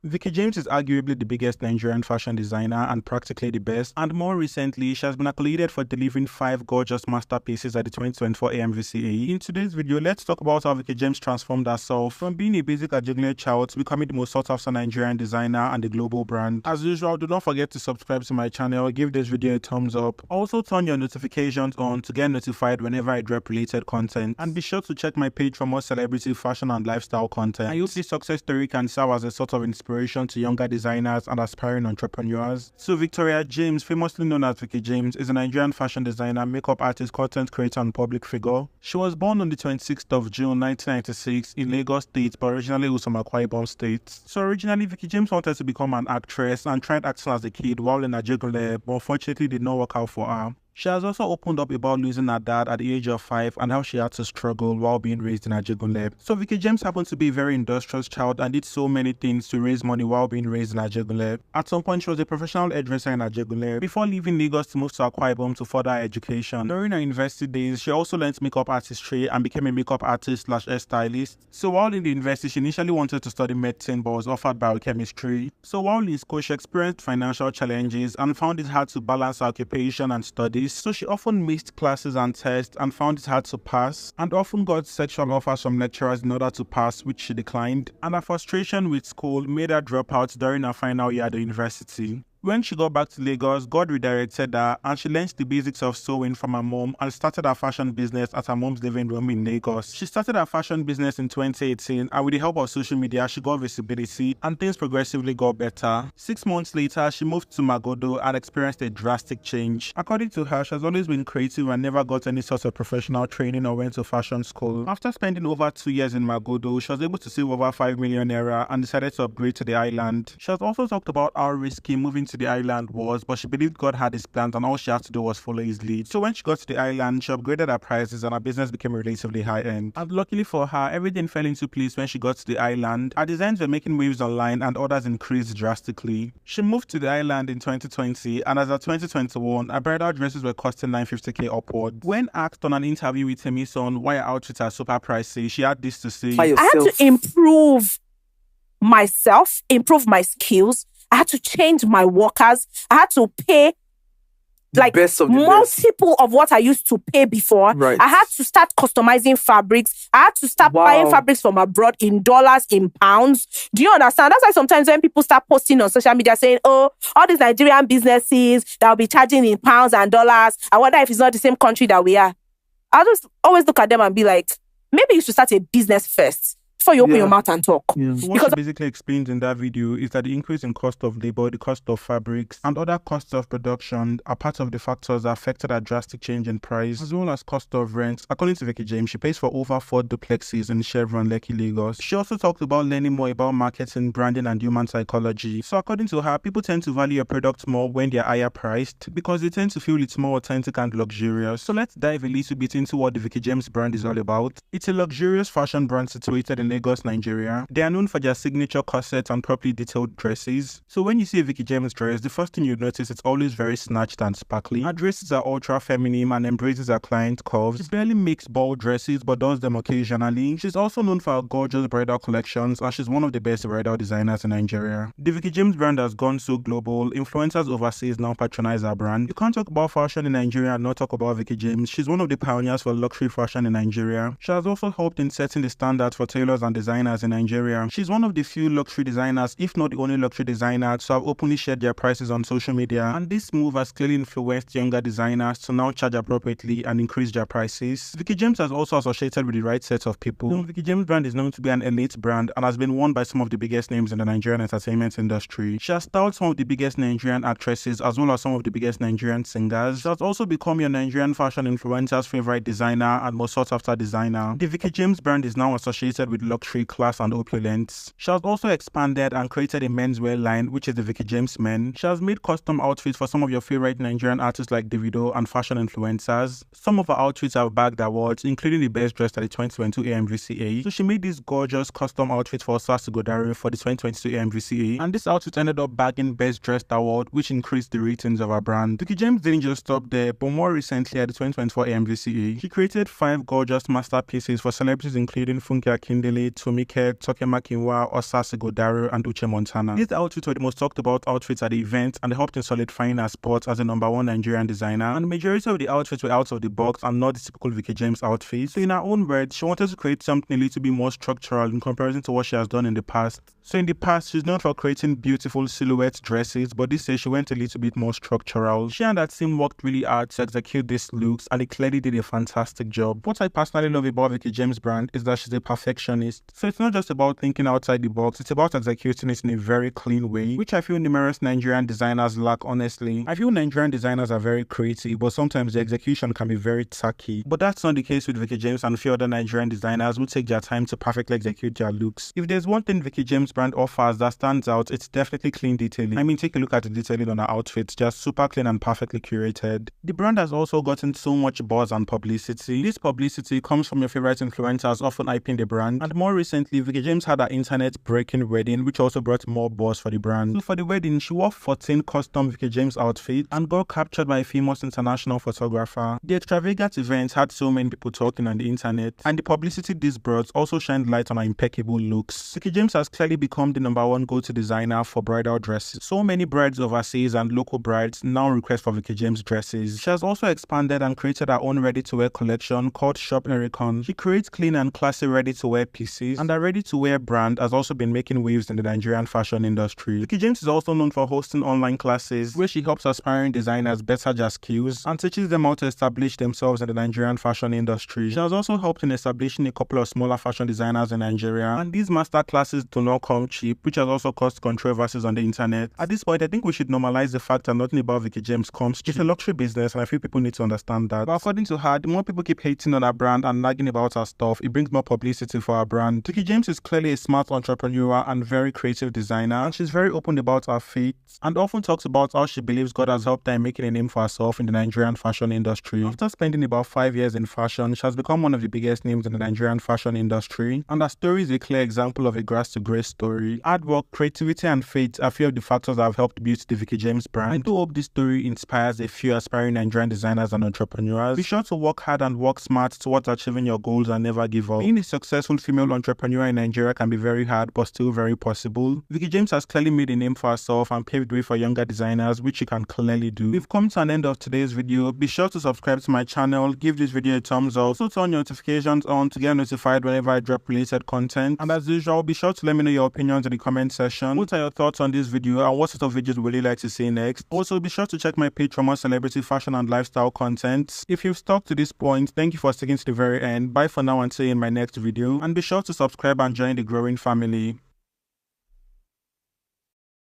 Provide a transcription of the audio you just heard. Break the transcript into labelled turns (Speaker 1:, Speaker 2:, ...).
Speaker 1: Vicky James is arguably the biggest Nigerian fashion designer and practically the best, and more recently, she has been accoladed for delivering 5 gorgeous masterpieces at the 2024 AMVCA. In today's video, let's talk about how Vicky James transformed herself from being a basic Ajegunle child to becoming the most sought-after Nigerian designer and a global brand. As usual, do not forget to subscribe to my channel, give this video a thumbs up. Also, turn your notifications on to get notified whenever I drop related content, and be sure to check my page for more celebrity fashion and lifestyle content. I hope this success story can serve as a sort of inspiration to younger designers and aspiring entrepreneurs. So Victoria James, famously known as Vicky James, is a Nigerian fashion designer, makeup artist, content creator, and public figure. She was born on the 26th of June 1996 in Lagos State, but originally was from Akwa Ibom State. So originally, Vicky James wanted to become an actress and tried acting as a kid while in Ajegunle, but unfortunately did not work out for her. She has also opened up about losing her dad at the age of 5 and how she had to struggle while being raised in Ajegunle. So Vicky James happened to be a very industrious child and did so many things to raise money while being raised in Ajegunle. At some point, she was a professional hairdresser in Ajegunle before leaving Lagos to move to Akwa Ibom to further her education. During her university days, she also learned makeup artistry and became a makeup artist/hairstylist. So while in the university, she initially wanted to study medicine but was offered biochemistry. So while in school, she experienced financial challenges and found it hard to balance her occupation and studies. So she often missed classes and tests and found it hard to pass, and often got sexual offers from lecturers in order to pass, which she declined. And her frustration with school made her drop out during her final year at the university. When she got back to Lagos, God redirected her and she learned the basics of sewing from her mom and started her fashion business at her mom's living room in Lagos. She started her fashion business in 2018 and with the help of social media, she got visibility and things progressively got better. 6 months later, she moved to Magodo and experienced a drastic change. According to her, she has always been creative and never got any sort of professional training or went to fashion school. After spending over 2 years in Magodo, she was able to save over 5 million naira and decided to upgrade to the island. She has also talked about how risky moving to the island was, but she believed God had his plans and all she had to do was follow his lead. So when she got to the island, she upgraded her prices and her business became relatively high-end. And luckily for her, everything fell into place when she got to the island. Her designs were making waves online and orders increased drastically. She moved to the island in 2020, and as of 2021, her bridal dresses were costing 950k upward. When asked on an interview with Immerse on why her outfits are super pricey, she had this to say:
Speaker 2: I had to improve myself, improve my skills. I had to change my workers. I had to pay like multiple of what I used to pay before.
Speaker 3: Right.
Speaker 2: I had to start customizing fabrics. I had to start buying fabrics from abroad in dollars, in pounds. Do you understand? That's why sometimes when people start posting on social media saying, oh, all these Nigerian businesses that will be charging in pounds and dollars, I wonder if it's not the same country that we are. I'll just always look at them and be like, maybe you should start a business first before you open your mouth and talk.
Speaker 1: So what she basically explains in that video is that the increase in cost of labor, the cost of fabrics, and other costs of production are part of the factors that affected a drastic change in price, as well as cost of rent. According to Vicky James, she pays for over 4 duplexes in Chevron, Lekki, Lagos. She also talked about learning more about marketing, branding, and human psychology. So according to her, people tend to value a product more when they are higher priced because they tend to feel it's more authentic and luxurious. So let's dive a little bit into what the Vicky James brand is all about. It's a luxurious fashion brand situated in Lagos, Nigeria. They are known for their signature corsets and properly detailed dresses. So when you see a Vicky James dress, the first thing you notice it's always very snatched and sparkly. Her dresses are ultra feminine and embraces her client curves. She barely makes bold dresses but does them occasionally. She's also known for her gorgeous bridal collections and she's one of the best bridal designers in Nigeria. The Vicky James brand has gone so global. Influencers overseas now patronize her brand. You can't talk about fashion in Nigeria and not talk about Vicky James. She's one of the pioneers for luxury fashion in Nigeria. She has also helped in setting the standards for tailors and designers in Nigeria. She's one of the few luxury designers, if not the only luxury designer, to have openly shared their prices on social media, and this move has clearly influenced younger designers to now charge appropriately and increase their prices. Vicky James has also associated with the right set of people. The Vicky James brand is known to be an elite brand and has been worn by some of the biggest names in the Nigerian entertainment industry. She has styled some of the biggest Nigerian actresses as well as some of the biggest Nigerian singers. She has also become your Nigerian fashion influencer's favorite designer and most sought after designer. The Vicky James brand is now associated with luxury, class, and opulence. She has also expanded and created a menswear line, which is the Vicky James Men. She has made custom outfits for some of your favorite Nigerian artists like Davido and fashion influencers. Some of her outfits have bagged awards, including the best dressed at the 2022 AMVCA. So she made this gorgeous custom outfit for Sasi Godare for the 2022 AMVCA, and this outfit ended up bagging best dressed award, which increased the ratings of her brand. Vicky James didn't just stop there, but more recently at the 2024 AMVCA, she created 5 gorgeous masterpieces for celebrities including Funke Akindele, Emily, Tomike, Tokemakinwa, Osasi Godaro, and Uche Montana. These outfits were the most talked about outfits at the event, and they helped in solidifying her spot as the #1 Nigerian designer. And the majority of the outfits were out of the box and not the typical Vicky James outfits. So in her own words, she wanted to create something a little bit more structural in comparison to what she has done in the past. So in the past, she's known for creating beautiful silhouette dresses, but this year she went a little bit more structural. She and her team worked really hard to execute these looks, and they clearly did a fantastic job. What I personally love about Vicky James' brand is that she's a perfectionist. So it's not just about thinking outside the box, it's about executing it in a very clean way, which I feel numerous Nigerian designers lack, honestly. I feel Nigerian designers are very creative, but sometimes the execution can be very tacky. But that's not the case with Vicky James and a few other Nigerian designers who take their time to perfectly execute their looks. If there's one thing Vicky James' brand offers that stands out, it's definitely clean detailing. I mean, take a look at the detailing on her outfits, just super clean and perfectly curated. The brand has also gotten so much buzz and publicity. This publicity comes from your favorite influencers often hyping the brand, and more recently, Vicky James had her internet-breaking wedding, which also brought more buzz for the brand. So for the wedding, she wore 14 custom Vicky James outfits and got captured by a famous international photographer. The extravagant event had so many people talking on the internet, and the publicity this brought also shined light on her impeccable looks. Vicky James has clearly become the #1 go-to designer for bridal dresses. So many brides overseas and local brides now request for Vicky James dresses. She has also expanded and created her own ready-to-wear collection called Shop Ericon. She creates clean and classy ready-to-wear pieces, and her ready-to-wear brand has also been making waves in the Nigerian fashion industry. Vicky James is also known for hosting online classes where she helps aspiring designers better their skills and teaches them how to establish themselves in the Nigerian fashion industry. She has also helped in establishing a couple of smaller fashion designers in Nigeria, and these master classes do not come cheap, which has also caused controversies on the internet. At this point, I think we should normalize the fact that nothing about Vicky James comes cheap. It's a luxury business, and I feel people need to understand that. But according to her, the more people keep hating on her brand and nagging about her stuff, it brings more publicity for her brand. Vicky James is clearly a smart entrepreneur and very creative designer, and she's very open about her faith and often talks about how she believes God has helped her in making a name for herself in the Nigerian fashion industry. After spending about 5 years in fashion, she has become one of the biggest names in the Nigerian fashion industry, and her story is a clear example of a grass to grace story. Hard work, creativity, and faith are a few of the factors that have helped build the Vicky James brand. I do hope this story inspires a few aspiring Nigerian designers and entrepreneurs. Be sure to work hard and work smart towards achieving your goals and never give up. Being a successful female entrepreneur in Nigeria can be very hard but still very possible. Vicky James has clearly made a name for herself and paved the way for younger designers, which she can clearly do. We've come to an end of today's video. Be sure to subscribe to my channel, give this video a thumbs up, also turn your notifications on to get notified whenever I drop related content. And as usual, be sure to let me know your opinions in the comment section. What are your thoughts on this video and what sort of videos would you like to see next? Also, be sure to check my page for more celebrity fashion and lifestyle content. If you've stuck to this point, thank you for sticking to the very end. Bye for now and see you in my next video. And be sure to subscribe and join the growing family.